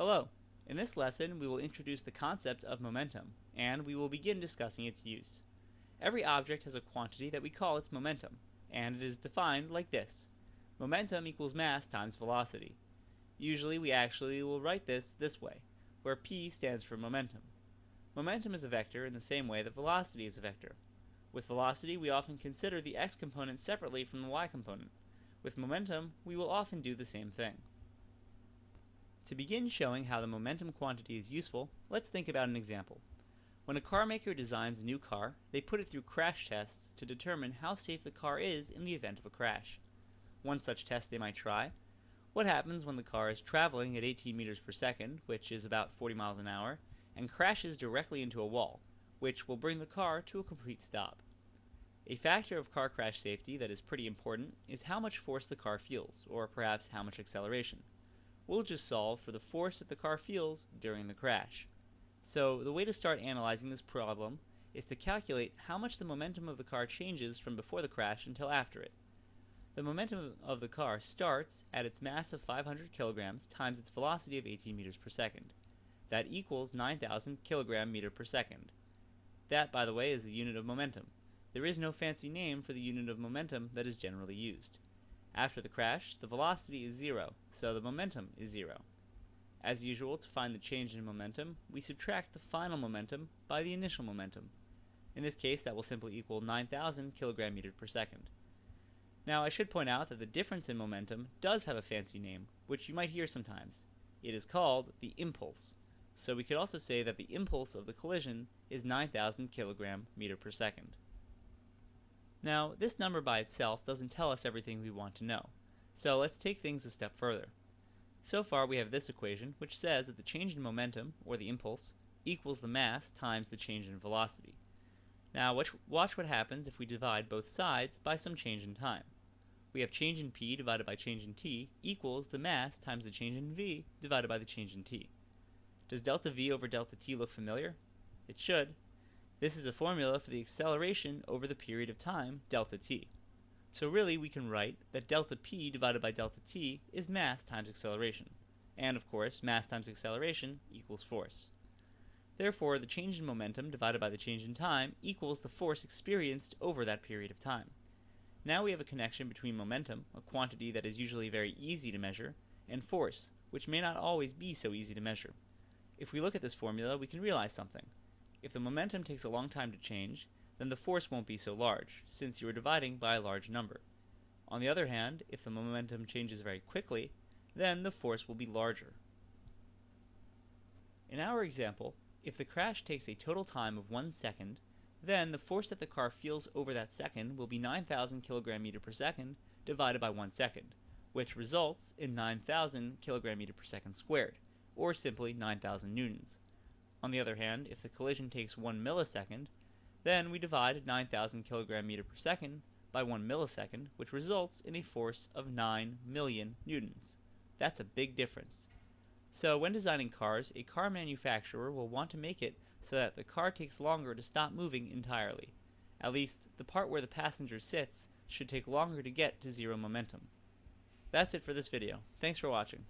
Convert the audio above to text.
Hello! In this lesson, we will introduce the concept of momentum, and we will begin discussing its use. Every object has a quantity that we call its momentum, and it is defined like this. Momentum equals mass times velocity. Usually we actually will write this way, where p stands for momentum. Momentum is a vector in the same way that velocity is a vector. With velocity, we often consider the x component separately from the y component. With momentum, we will often do the same thing. To begin showing how the momentum quantity is useful, let's think about an example. When a car maker designs a new car, they put it through crash tests to determine how safe the car is in the event of a crash. One such test they might try: what happens when the car is traveling at 18 meters per second, which is about 40 miles an hour, and crashes directly into a wall, which will bring the car to a complete stop. A factor of car crash safety that is pretty important is how much force the car feels, or perhaps how much acceleration. We'll just solve for the force that the car feels during the crash. So the way to start analyzing this problem is to calculate how much the momentum of the car changes from before the crash until after it. The momentum of the car starts at its mass of 500 kilograms times its velocity of 18 meters per second. That equals 9,000 kilogram meter per second. That, by the way, is the unit of momentum. There is no fancy name for the unit of momentum that is generally used. After the crash, the velocity is 0, so the momentum is 0. As usual, to find the change in momentum, we subtract the final momentum by the initial momentum. In this case, that will simply equal 9,000 kilogram meter per second. Now, I should point out that the difference in momentum does have a fancy name, which you might hear sometimes. It is called the impulse. So we could also say that the impulse of the collision is 9,000 kilogram meter per second. Now, this number by itself doesn't tell us everything we want to know, so let's take things a step further. So far we have this equation, which says that the change in momentum, or the impulse, equals the mass times the change in velocity. Now watch what happens if we divide both sides by some change in time. We have change in p divided by change in t equals the mass times the change in v divided by the change in t. Does delta v over delta t look familiar? It should. This is a formula for the acceleration over the period of time, delta t. So really we can write that delta p divided by delta t is mass times acceleration. And of course, mass times acceleration equals force. Therefore, the change in momentum divided by the change in time equals the force experienced over that period of time. Now we have a connection between momentum, a quantity that is usually very easy to measure, and force, which may not always be so easy to measure. If we look at this formula, we can realize something. If the momentum takes a long time to change, then the force won't be so large, since you are dividing by a large number. On the other hand, if the momentum changes very quickly, then the force will be larger. In our example, if the crash takes a total time of 1 second, then the force that the car feels over that second will be 9,000 kilogram meter per second divided by 1 second, which results in 9,000 kilogram meter per second squared, or simply 9,000 newtons. On the other hand, if the collision takes 1 millisecond, then we divide 9,000 kilogram meter per second by 1 millisecond, which results in a force of 9 million newtons. That's a big difference. So when designing cars, a car manufacturer will want to make it so that the car takes longer to stop moving entirely. At least, the part where the passenger sits should take longer to get to zero momentum. That's it for this video. Thanks for watching.